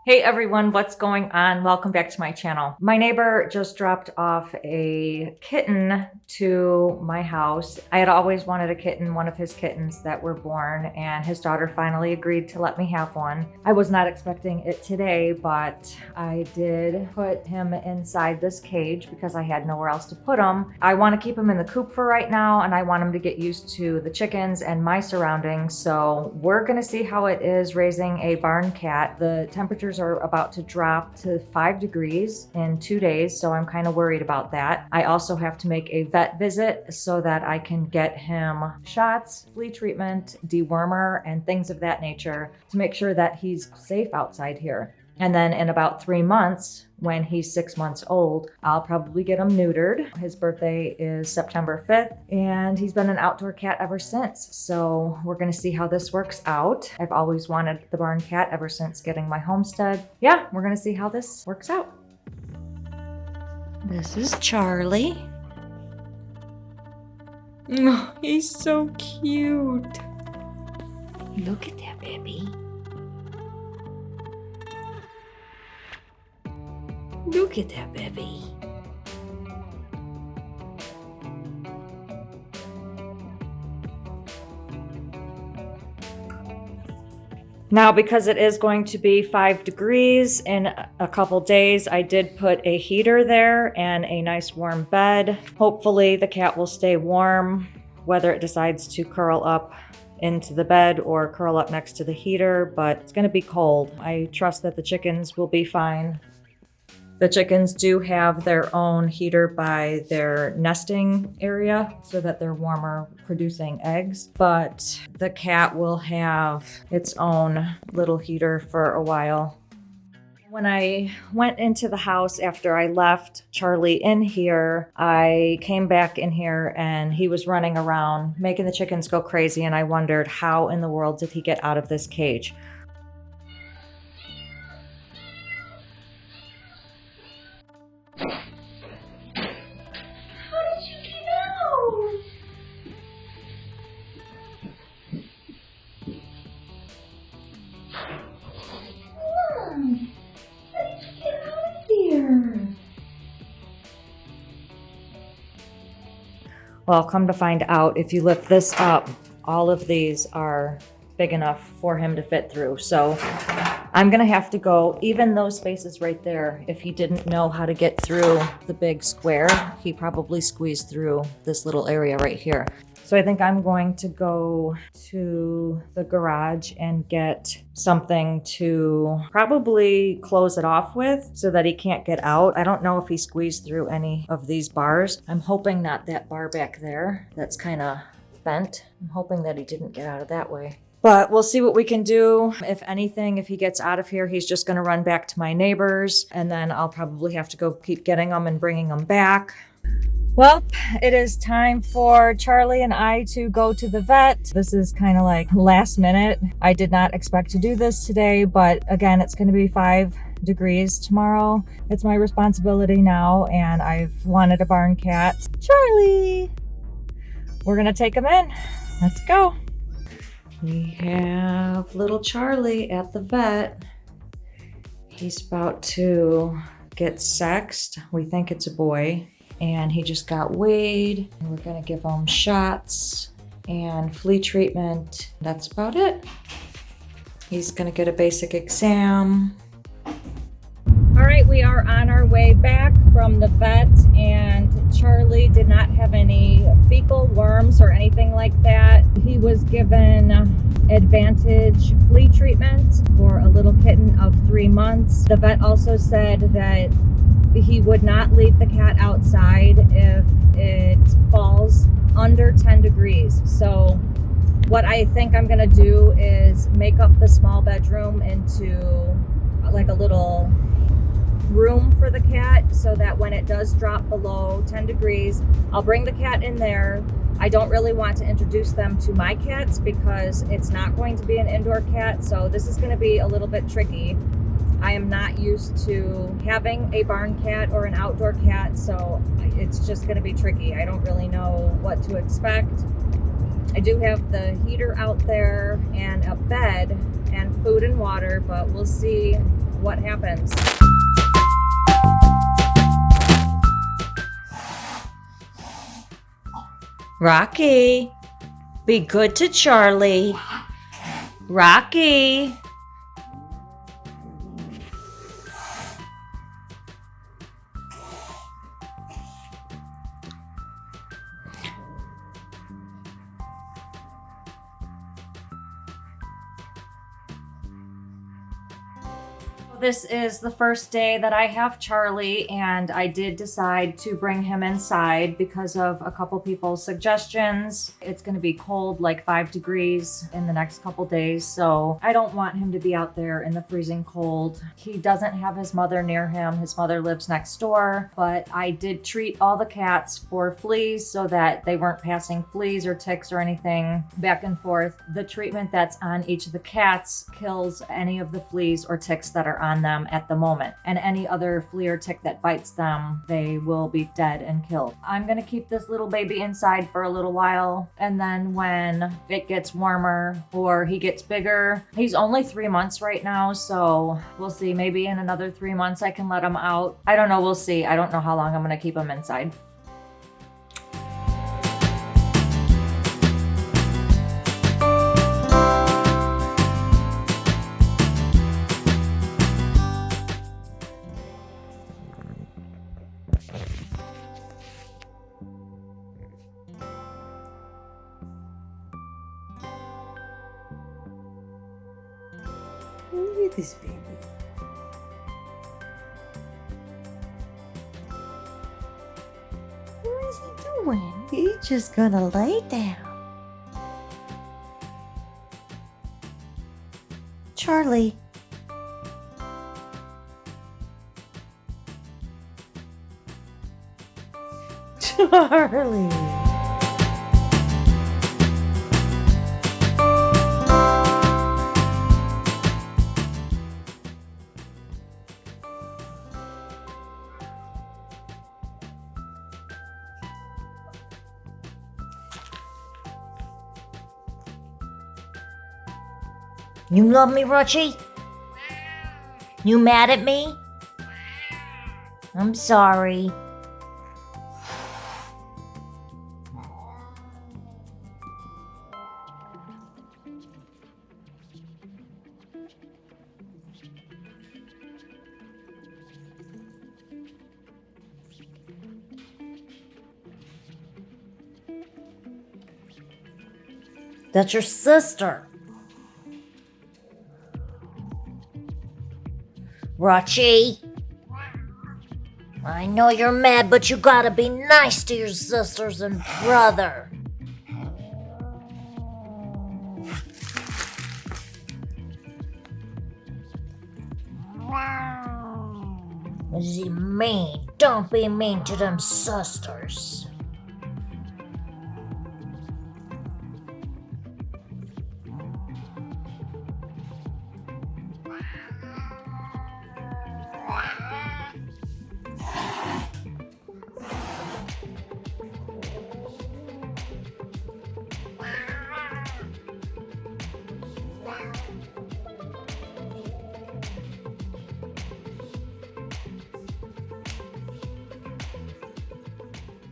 Hey everyone, what's going on? Welcome back to my channel. My neighbor just dropped off a kitten to my house. I had always wanted a kitten, one of his kittens that were born, and his daughter finally agreed to let me have one. I was not expecting it today, but I did put him inside this cage because I had nowhere else to put him. I want to keep him in the coop for right now, and I want him to get used to the chickens and my surroundings. So we're gonna see how it is raising a barn cat. The temperatures are about to drop to 5 degrees in 2 days, so I'm kind of worried about that. I also have to make a vet visit so that I can get him shots, flea treatment, dewormer, and things of that nature to make sure that he's safe outside here. And then in about 3 months, when he's 6 months old, I'll probably get him neutered. His birthday is September 5th, and he's been an outdoor cat ever since. So we're gonna see how this works out. I've always wanted the barn cat ever since getting my homestead. Yeah, we're gonna see how this works out. This is Charlie. Oh, he's so cute. Look at that baby. Look at that baby. Now, because it is going to be 5 degrees in a couple days, I did put a heater there and a nice warm bed. Hopefully the cat will stay warm, whether it decides to curl up into the bed or curl up next to the heater, but it's gonna be cold. I trust that the chickens will be fine. The chickens do have their own heater by their nesting area so that they're warmer producing eggs, but the cat will have its own little heater for a while. When I went into the house after I left Charlie in here, I came back in here and he was running around making the chickens go crazy, and I wondered how in the world did he get out of this cage? Well, come to find out, if you lift this up, all of these are big enough for him to fit through. So I'm gonna have to go, even those spaces right there, if he didn't know how to get through the big square, he probably squeezed through this little area right here. So I think I'm going to go to the garage and get something to probably close it off with so that he can't get out. I don't know if he squeezed through any of these bars. I'm hoping not that bar back there that's kind of bent. I'm hoping that he didn't get out of that way. But we'll see what we can do. If anything, if he gets out of here, he's just gonna run back to my neighbors, and then I'll probably have to go keep getting them and bringing them back. Well, it is time for Charlie and I to go to the vet. This is kind of like last minute. I did not expect to do this today, but again, it's going to be 5 degrees tomorrow. It's my responsibility now, and I've wanted a barn cat. Charlie! We're going to take him in. Let's go. We have little Charlie at the vet. He's about to get sexed. We think it's a boy. And he just got weighed. We're gonna give him shots and flea treatment. That's about it. He's gonna get a basic exam. All right, we are on our way back from the vet, and Charlie did not have any fecal worms or anything like that. He was given Advantage flea treatment for a little kitten of 3 months. The vet also said that he would not leave the cat outside if it falls under 10 degrees. So what I think I'm gonna do is make up the small bedroom into like a little room for the cat so that when it does drop below 10 degrees, I'll bring the cat in there. I don't really want to introduce them to my cats because it's not going to be an indoor cat, so this is gonna be a little bit tricky. I am not used to having a barn cat or an outdoor cat, so it's just going to be tricky. I don't really know what to expect. I do have the heater out there and a bed and food and water, but we'll see what happens. Rocky, be good to Charlie. Rocky. This is the first day that I have Charlie, and I did decide to bring him inside because of a couple people's suggestions. It's going to be cold, like 5 degrees in the next couple days, so I don't want him to be out there in the freezing cold. He doesn't have his mother near him. His mother lives next door, but I did treat all the cats for fleas so that they weren't passing fleas or ticks or anything back and forth. The treatment that's on each of the cats kills any of the fleas or ticks that are on them at the moment, and any other flea or tick that bites them, they will be dead and killed. I'm gonna keep this little baby inside for a little while, and then when it gets warmer or he gets bigger, he's only 3 months right now, so we'll see. Maybe in another 3 months I can let him out. I don't know, we'll see. I don't know how long I'm gonna keep him inside. Look at this baby. What is he doing? He's just gonna lay down. Charlie. Charlie. You love me, Ruchy? You mad at me? I'm sorry. That's your sister. Ruchy, I know you're mad, but you gotta be nice to your sisters and brother. What does he mean? Don't be mean to them sisters.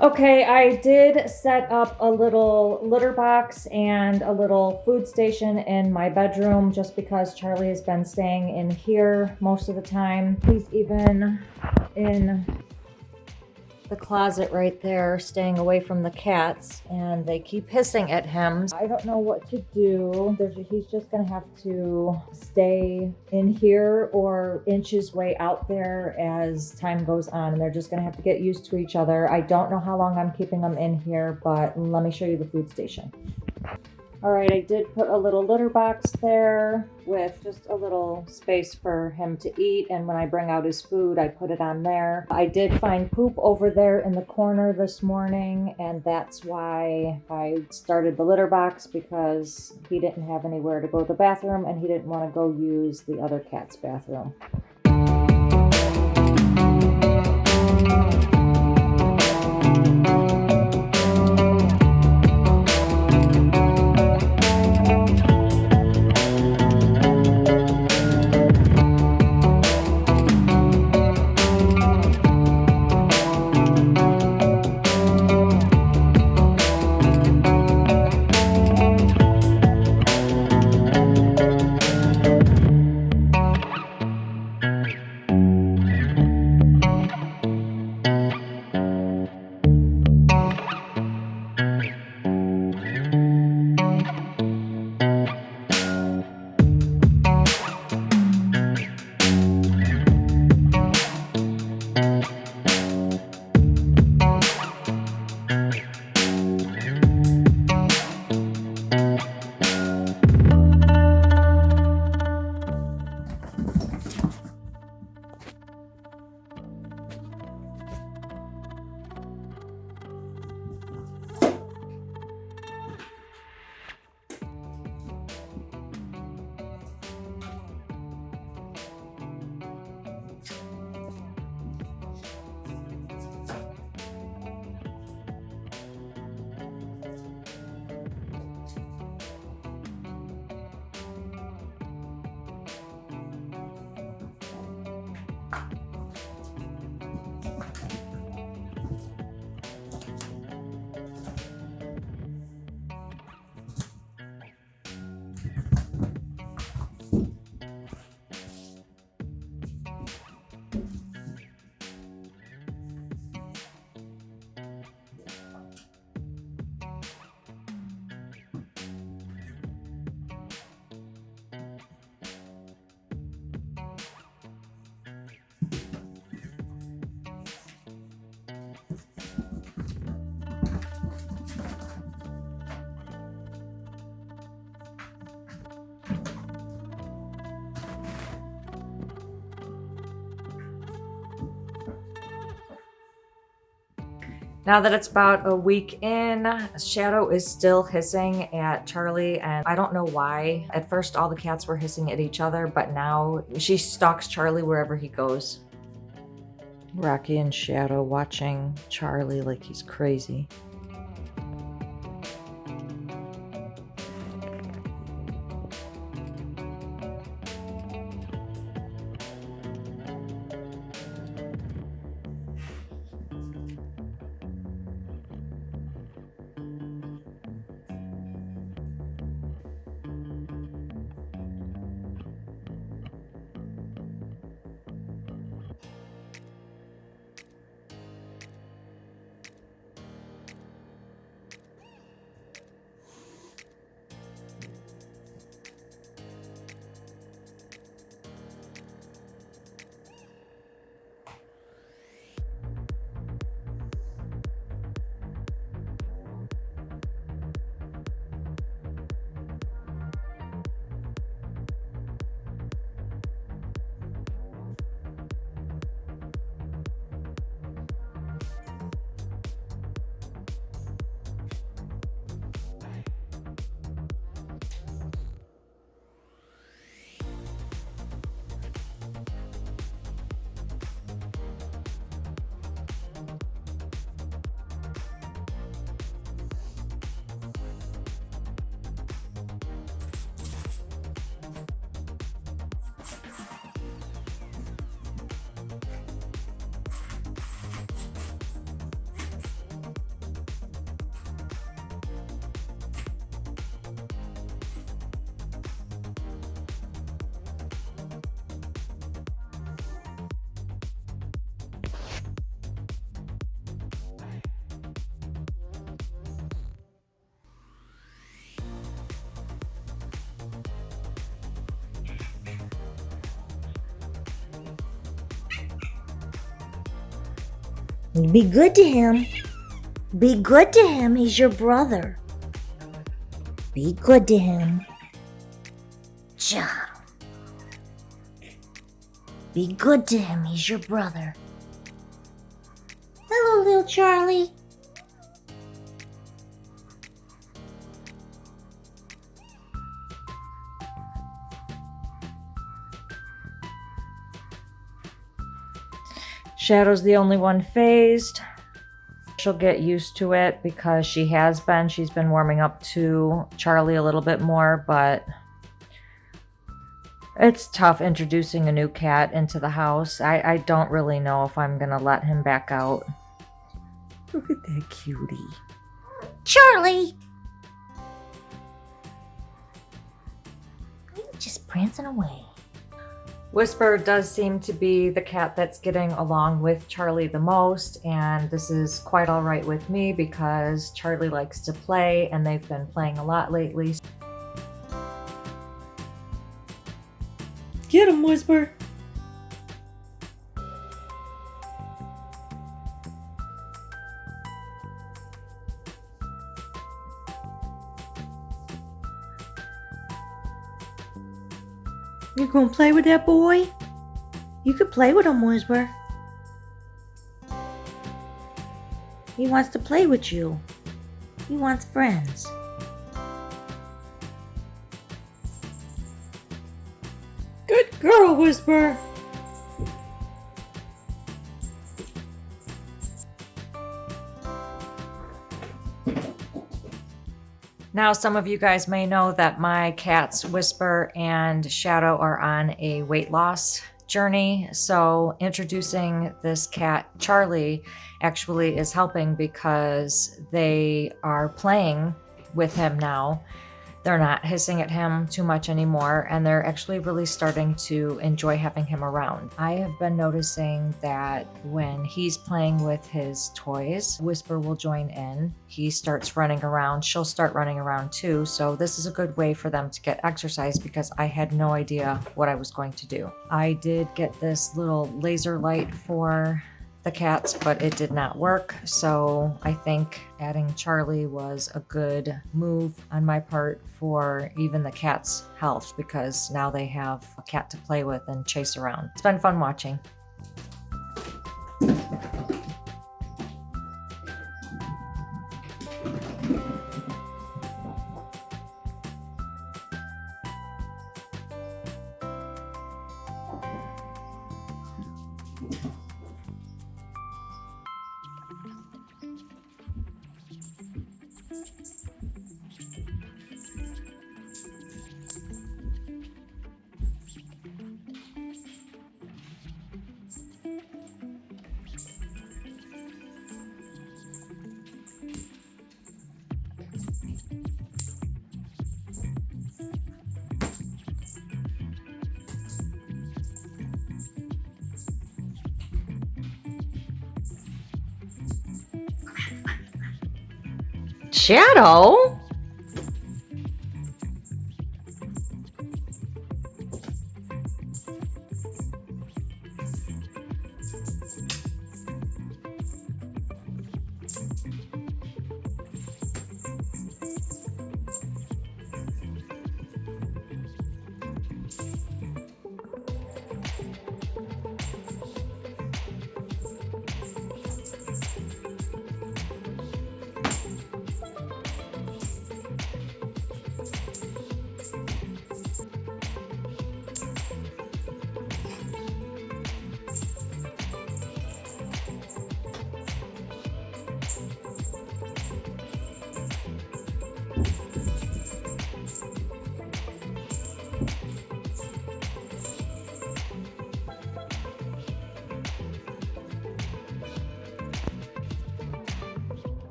Okay, I did set up a little litter box and a little food station in my bedroom just because Charlie has been staying in here most of the time. He's even in the closet right there, staying away from the cats, and they keep hissing at him. I don't know what to do. He's just gonna have to stay in here or inch his way out there as time goes on, and they're just gonna have to get used to each other. I don't know how long I'm keeping them in here, but let me show you the food station. All right, I did put a little litter box there with just a little space for him to eat, and when I bring out his food, I put it on there. I did find poop over there in the corner this morning, and that's why I started the litter box, because he didn't have anywhere to go to the bathroom, and he didn't want to go use the other cat's bathroom. Now that it's about a week in, Shadow is still hissing at Charlie, and I don't know why. At first, all the cats were hissing at each other, but now she stalks Charlie wherever he goes. Rocky and Shadow watching Charlie like he's crazy. Be good to him. Be good to him. He's your brother. Be good to him. John. Be good to him. He's your brother. Hello, little Charlie. Shadow's the only one phased. She'll get used to it because she's been warming up to Charlie a little bit more, but it's tough introducing a new cat into the house. I don't really know if I'm gonna let him back out. Look at that cutie. Charlie! You're just prancing away. Whisper does seem to be the cat that's getting along with Charlie the most, and this is quite all right with me because Charlie likes to play and they've been playing a lot lately. Get him, Whisper! You gonna play with that boy? You could play with him, Whisper. He wants to play with you. He wants friends. Good girl, Whisper! Now, some of you guys may know that my cats Whisper and Shadow are on a weight loss journey. So introducing this cat, Charlie, actually is helping because they are playing with him now. They're not hissing at him too much anymore, and they're actually really starting to enjoy having him around. I have been noticing that when he's playing with his toys, Whisper will join in. He starts running around. She'll start running around too. So this is a good way for them to get exercise because I had no idea what I was going to do. I did get this little laser light for the cats, but it did not work. So I think adding Charlie was a good move on my part for even the cats' health because now they have a cat to play with and chase around. It's been fun watching. Shadow?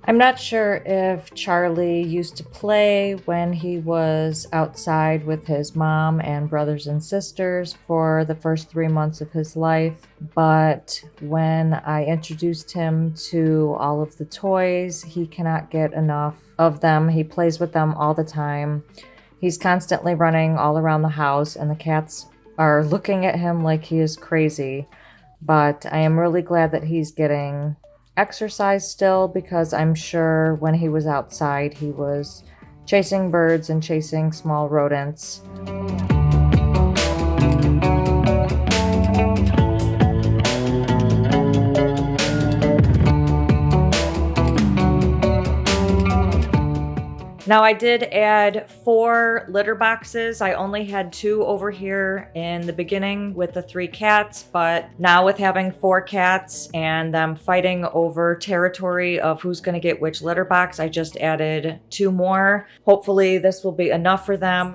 I'm not sure if Charlie used to play when he was outside with his mom and brothers and sisters for the first 3 months of his life, but when I introduced him to all of the toys, he cannot get enough of them. He plays with them all the time. He's constantly running all around the house, and the cats are looking at him like he is crazy. But I am really glad that he's getting exercise still, because I'm sure when he was outside he was chasing birds and chasing small rodents. Now I did add 4 litter boxes. I only had 2 over here in the beginning with the 3 cats, but now with having 4 cats and them fighting over territory of who's going to get which litter box, I just added 2 more. Hopefully this will be enough for them.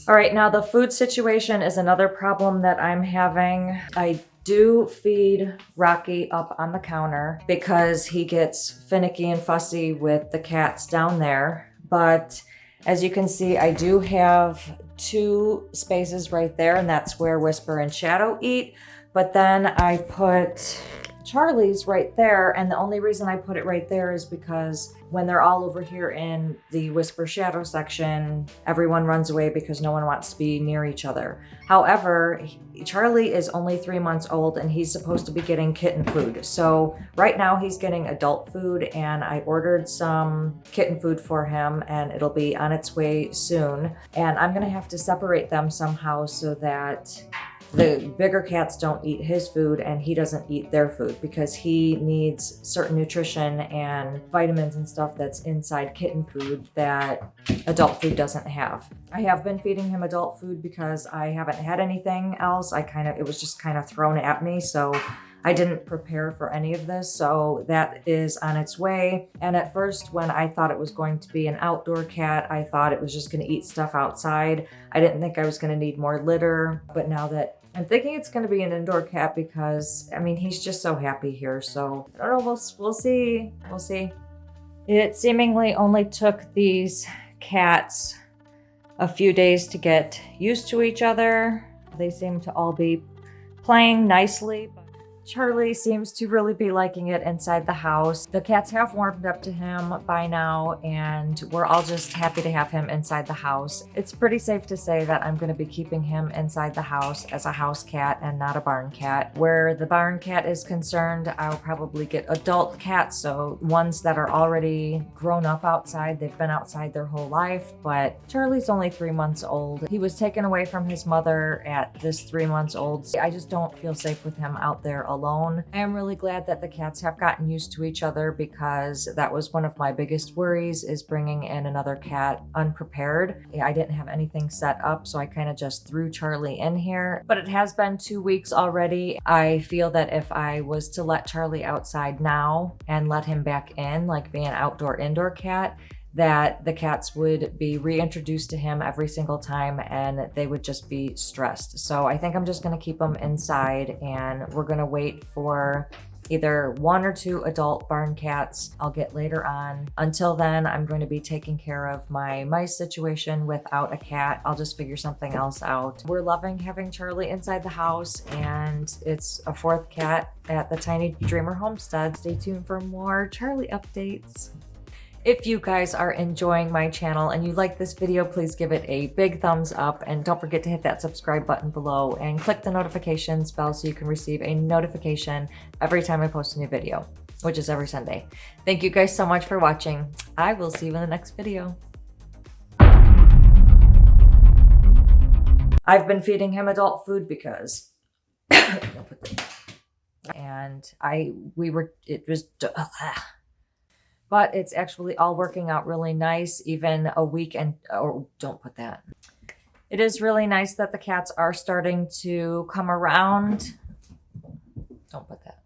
All right, now the food situation is another problem that I'm having. I do feed Rocky up on the counter because he gets finicky and fussy with the cats down there. But as you can see, I do have 2 spaces right there, and that's where Whisper and Shadow eat. But then I put Charlie's right there, and the only reason I put it right there is because when they're all over here in the Whisper Shadow section, everyone runs away because no one wants to be near each other. However, Charlie is only 3 months old and he's supposed to be getting kitten food. So right now he's getting adult food, and I ordered some kitten food for him and it'll be on its way soon. And I'm gonna have to separate them somehow so that the bigger cats don't eat his food and he doesn't eat their food, because he needs certain nutrition and vitamins and stuff that's inside kitten food that adult food doesn't have. I have been feeding him adult food because I haven't had anything else. It was just kind of thrown at me, so I didn't prepare for any of this, so that is on its way. And at first, when I thought it was going to be an outdoor cat, I thought it was just going to eat stuff outside. I didn't think I was going to need more litter, but now that I'm thinking it's going to be an indoor cat, because, I mean, he's just so happy here. So, I don't know, we'll see. We'll see. It seemingly only took these cats a few days to get used to each other. They seem to all be playing nicely. Charlie seems to really be liking it inside the house. The cats have warmed up to him by now, and we're all just happy to have him inside the house. It's pretty safe to say that I'm going to be keeping him inside the house as a house cat and not a barn cat. Where the barn cat is concerned, I'll probably get adult cats, so ones that are already grown up outside. They've been outside their whole life, but Charlie's only 3 months old. He was taken away from his mother at this 3 months old. I just don't feel safe with him out there alone. I am really glad that the cats have gotten used to each other, because that was one of my biggest worries, is bringing in another cat unprepared. I didn't have anything set up, so I kind of just threw Charlie in here. But it has been 2 weeks already. I feel that if I was to let Charlie outside now and let him back in, like be an outdoor-indoor cat, that the cats would be reintroduced to him every single time and they would just be stressed. So I think I'm just going to keep them inside, and we're going to wait for either 1 or 2 adult barn cats I'll get later on. Until then, I'm going to be taking care of my mice situation without a cat. I'll just figure something else out. We're loving having Charlie inside the house, and it's a 4th cat at the Tiny Dreamer Homestead. Stay tuned for more Charlie updates. If you guys are enjoying my channel and you like this video, please give it a big thumbs up, and don't forget to hit that subscribe button below and click the notifications bell so you can receive a notification every time I post a new video, which is every Sunday. Thank you guys so much for watching. I will see you in the next video. I've been feeding him adult food because but it's actually all working out really nice, even a week and, oh, don't put that. It is really nice that the cats are starting to come around. Don't put that.